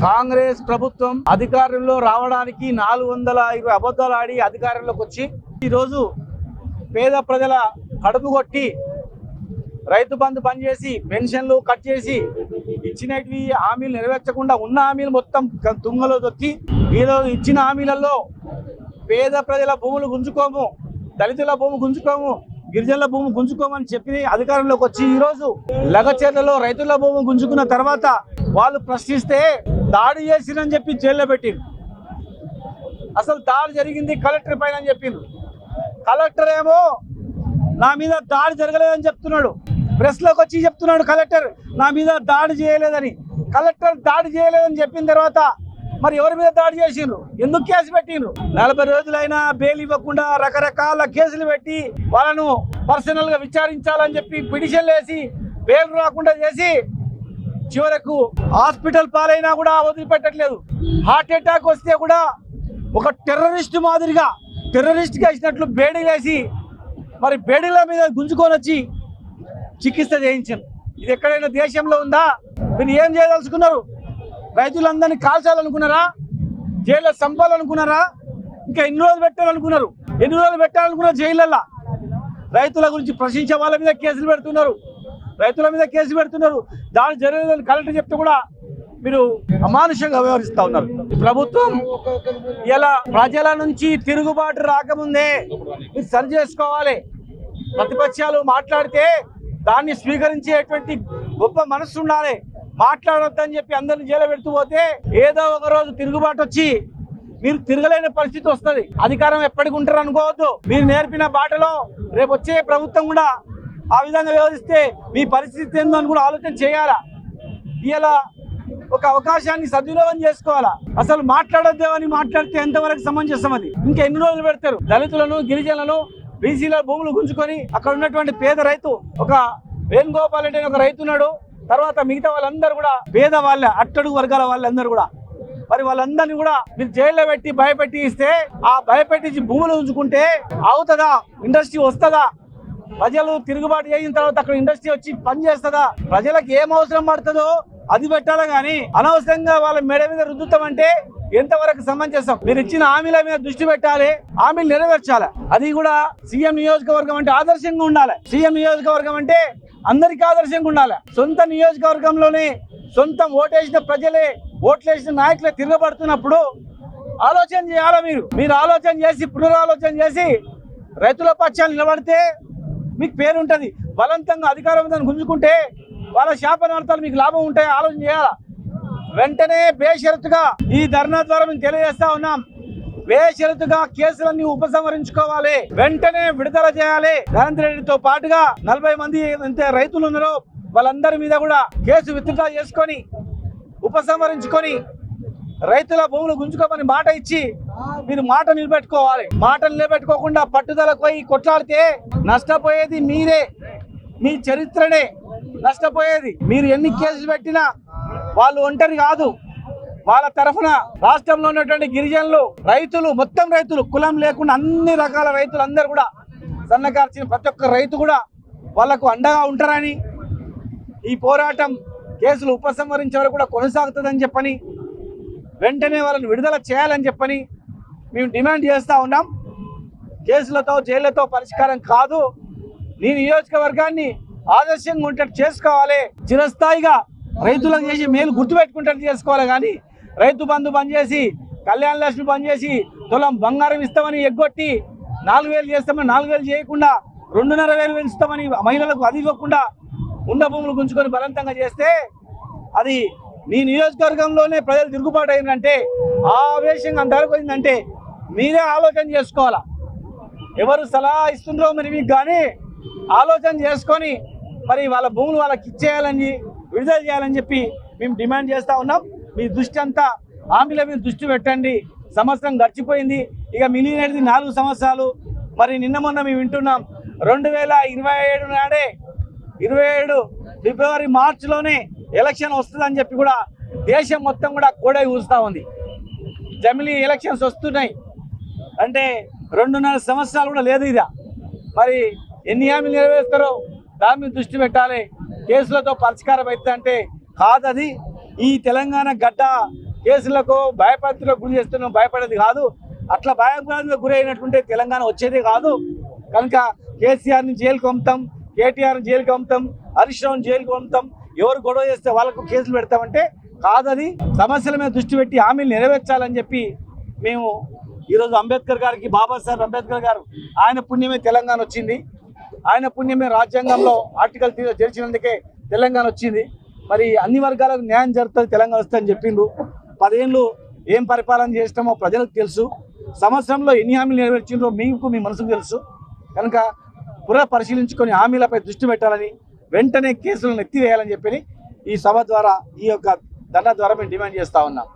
కాంగ్రెస్ ప్రభుత్వం అధికారంలో రావడానికి 420 అబద్ధాలు ఆడి అధికారంలోకి వచ్చి ఈరోజు పేద ప్రజల కడుపు కొట్టి రైతు బంధు బంద్ చేసి పెన్షన్లు కట్ చేసి ఇచ్చినవి హామీలు నెరవేర్చకుండా ఉన్న హామీలు మొత్తం తుంగలో దొక్కి ఈరోజు ఇచ్చిన హామీలలో పేద ప్రజల భూములు గుంజుకోము, దళితుల భూమి గుంజుకోము, గిరిజనుల భూమి గుంజుకోమని చెప్పి అధికారంలోకి వచ్చి ఈరోజు లగచర్లలో రైతుల భూమి గుంజుకున్న తర్వాత వాళ్ళు ప్రశ్నిస్తే దాడి చేసిరని చెప్పి జైల్లో పెట్టిండ్రు. అసలు దాడి జరిగింది కలెక్టర్ పైన అని చెప్పిండ్రు. కలెక్టర్ ఏమో నా మీద దాడి జరగలేదని చెప్తున్నాడు. ప్రెస్లోకి వచ్చి చెప్తున్నాడు కలెక్టర్ నా మీద దాడి చేయలేదని. కలెక్టర్ దాడి చేయలేదని చెప్పిన తర్వాత మరి ఎవరి మీద దాడి చేసిండ్రు, ఎందుకు కేసు పెట్టిండ్రు? 40 రోజులైనా బెయిల్ ఇవ్వకుండా రకరకాల కేసులు పెట్టి వాళ్ళను పర్సనల్ గా విచారించాలని చెప్పి పిటిషన్లు వేసి బెయిల్ రాకుండా చేసి చివరకు హాస్పిటల్ పాలైనా కూడా వదిలిపెట్టట్లేదు. హార్ట్ అటాక్ వస్తే కూడా ఒక టెర్రరిస్ట్ మాదిరిగా టెర్రరిస్ట్గా ఇచ్చినట్లు బేడీలు వేసి మరి బేడీల మీద గుంజుకొని వచ్చి చికిత్స చేయించారు. ఇది ఎక్కడైనా దేశంలో ఉందా? మీరు ఏం చేయదలుచుకున్నారు? రైతులందరినీ కాల్చాలనుకున్నారా? జైల్లో చంపాలనుకున్నారా? ఇంకా ఎన్ని రోజులు పెట్టాలనుకున్నారు? ఎన్ని రోజులు పెట్టాలనుకున్నారు జైళ్ళల్లో? రైతుల గురించి ప్రశ్నించే వాళ్ళ మీద కేసులు పెడుతున్నారు, రైతుల మీద కేసు పెడుతున్నారు. దాడి జరగలేదని కలెక్టర్ చెప్తే కూడా మీరు అమానుషంగా వ్యవహరిస్తూ ఉన్నారు. ప్రభుత్వం ఇలా ప్రజల నుంచి తిరుగుబాటు రాకముందే మీరు సరి చేసుకోవాలి. ప్రతిపక్షాలు మాట్లాడితే దాన్ని స్వీకరించేటువంటి గొప్ప మనస్సు ఉండాలి. మాట్లాడొద్దని చెప్పి అందరిని జైలు పెడుతూ పోతే ఏదో ఒక రోజు తిరుగుబాటు వచ్చి మీరు తిరగలేని పరిస్థితి వస్తుంది. అధికారం ఎప్పటికి ఉంటారు అనుకోవద్దు. మీరు నేర్పిన బాటలో రేపు వచ్చే ప్రభుత్వం కూడా ఆ విధంగా వ్యవహరిస్తే మీ పరిస్థితి ఏందో అని కూడా ఆలోచన చేయాలా. ఇలా ఒక అవకాశాన్ని సద్వినియోగం చేసుకోవాలా. అసలు మాట్లాడొద్దు అని మాట్లాడితే ఎంతవరకు సమంజసం? అది ఇంకా ఎన్ని రోజులు పెడతారు? దళితులను, గిరిజనులను, బీసీల భూములు గుంజుకొని అక్కడ ఉన్నటువంటి పేద రైతు ఒక వేణుగోపాల్ రెడ్డి అని ఒక రైతు ఉన్నాడు. తర్వాత మిగతా వాళ్ళందరూ కూడా పేద వాళ్ళే, అట్టడుగు వర్గాల వాళ్ళందరూ కూడా మరి వాళ్ళందరినీ కూడా మీరు జైల్లో పెట్టి భయపెట్టి ఇస్తే ఆ భయపెట్టి భూములు ఉంచుకుంటే అవుతుందా? ఇండస్ట్రీ వస్తుందా? ప్రజలు తిరుగుబాటు చేసిన తర్వాత అక్కడ ఇండస్ట్రీ వచ్చి పని చేస్తుందా? ప్రజలకు ఏం అవసరం పడుతుందో అది పెట్టాలి కానీ అనవసరంగా వాళ్ళ మెడ మీద రుద్దుతామంటే ఎంతవరకు సమంజసం? మీరు ఇచ్చిన హామీల మీద దృష్టి పెట్టాలి, హామీలు నెరవేర్చాలి. అది కూడా సీఎం నియోజకవర్గం అంటే ఆదర్శంగా ఉండాలి. సీఎం నియోజకవర్గం అంటే అందరికీ ఆదర్శంగా ఉండాలి. సొంత నియోజకవర్గంలోనే సొంతం ఓటేసిన ప్రజలే, ఓట్లేసిన నాయకులే తిరగబడుతున్నప్పుడు ఆలోచన చేయాలి. మీరు ఆలోచన చేసి పునరాలోచన చేసి రైతుల పక్షాలు నిలబడితే మీకు పేరు ఉంటుంది. బలవంతంగా అధికారం దాన్ని గుంజుకుంటే వాళ్ళ శాపనార్థాలు మీకు లాభం ఉంటాయి. ఆలోచన చేయాలా. వెంటనే బేషరతుగా ఈ ధర్నా ద్వారా మేము తెలియజేస్తా ఉన్నాం, బేషరతుగా కేసులన్నీ ఉపసంహరించుకోవాలి, వెంటనే విడుదల చేయాలి. రేవంత్ రెడ్డితో పాటుగా 40 మంది రైతులు ఉన్నారో వాళ్ళందరి మీద కూడా కేసు విత్డ్రా చేసుకొని ఉపసంహరించుకొని రైతుల భూములు గుంజుకోమని మాట ఇచ్చి మీరు మాట నిలబెట్టుకోవాలి. మాట నిలబెట్టుకోకుండా పట్టుదలకు పోయి కొట్లాడితే నష్టపోయేది మీరే, మీ చరిత్రనే నష్టపోయేది. మీరు ఎన్ని కేసులు పెట్టినా వాళ్ళు ఒంటరి కాదు. వాళ్ళ తరఫున రాష్ట్రంలో ఉన్నటువంటి గిరిజనులు, రైతులు, మొత్తం రైతులు, కులం లేకుండా అన్ని రకాల రైతులు అందరూ కూడా సన్నకార్చిన ప్రతి ఒక్క రైతు కూడా వాళ్లకు అండగా ఉంటారని, ఈ పోరాటం కేసులు ఉపసంహరించే వరకు కూడా కొనసాగుతుందని చెప్పని, వెంటనే వాళ్ళని విడుదల చేయాలని చెప్పని మేము డిమాండ్ చేస్తూ ఉన్నాం. కేసులతో జైళ్లతో పరిష్కారం కాదు. నీ నియోజకవర్గాన్ని ఆదర్శంగా ఉండేట్టు చేసుకోవాలి. చిరస్థాయిగా రైతులకు చేసి మేలు గుర్తుపెట్టుకుంటట్టు చేసుకోవాలి. కానీ రైతు బంధు బంద్ చేసి, కళ్యాణ లక్ష్మి బంద్ చేసి, తులం బంగారం ఇస్తామని ఎగ్గొట్టి 4,000 చేస్తామని 4,000 చేయకుండా 2,500 పెంచుతామని మహిళలకు అది ఇవ్వకుండా ఉన్న భూములు గుంజుకొని బలవంతంగా చేస్తే అది నీ నియోజకవర్గంలోనే ప్రజలు తిరుగుబాటు అయిందంటే, ఆవేశంగా అంతవరకు అయిందంటే మీరే ఆలోచన చేసుకోవాలా. ఎవరు సలహా ఇస్తుండ్రో మరి మీకు కానీ ఆలోచన చేసుకొని మరి వాళ్ళ భూములు వాళ్ళకి ఇచ్చేయాలని, విడుదల చేయాలని చెప్పి మేము డిమాండ్ చేస్తూ ఉన్నాం. మీ దృష్టి అంతా హామీల మీద దృష్టి పెట్టండి. సంవత్సరం గడిచిపోయింది, ఇక మిగిలినది 4 సంవత్సరాలు. మరి నిన్న మొన్న మేము వింటున్నాం 2027 నాడే 27 ఫిబ్రవరి మార్చిలోనే ఎలక్షన్ వస్తుందని చెప్పి కూడా దేశం మొత్తం కూడా కోడై ఊస్తూ ఉంది. జమిలీ ఎలక్షన్స్ వస్తున్నాయి అంటే 2.5 సంవత్సరాలు కూడా లేదు. ఇదా మరి ఎన్ని హామీలు నెరవేరుస్తారో దాని మీద దృష్టి పెట్టాలి. కేసులతో పరిష్కారం అవుతుందంటే కాదది. ఈ తెలంగాణ గడ్డ కేసులకు భయపత్తులకు గురి చేస్తున్నాం, భయపడేది కాదు. అట్లా భయభ్రాంతులకు గురి అయినటువంటి తెలంగాణ వచ్చేదే కాదు. కనుక కేసీఆర్ని జైలుకు పంపుతాం, కేటీఆర్ని జైలుకు పంపుతాం, హరీష్ రావుని జైలుకు పంపుతాం, ఎవరు గొడవ చేస్తే వాళ్ళకు కేసులు పెడతామంటే కాదని సమస్యల మీద దృష్టి పెట్టి హామీలు నెరవేర్చాలని చెప్పి మేము ఈరోజు అంబేద్కర్ గారికి, బాబాసాహెబ్ అంబేద్కర్ గారు ఆయన పుణ్యమే తెలంగాణ వచ్చింది, ఆయన పుణ్యమే రాజ్యాంగంలో ఆర్టికల్ చేర్చినందుకే తెలంగాణ వచ్చింది. మరి అన్ని వర్గాలకు న్యాయం జరుగుతుంది, తెలంగాణ వస్తుందని చెప్పిండ్రు. 10 ఏళ్ళు ఏం పరిపాలన చేసినామో ప్రజలకు తెలుసు. సంవత్సరంలో ఎన్ని హామీలు నెరవేర్చిండ్రో మీకు మీ మనసుకు తెలుసు. కనుక పరిశీలించుకొని హామీలపై దృష్టి పెట్టాలని, వెంటనే కేసులను ఎత్తివేయాలని చెప్పి ఈ సభ ద్వారా, ఈ యొక్క ధర్నా ద్వారా మేము డిమాండ్ చేస్తూ ఉన్నాం.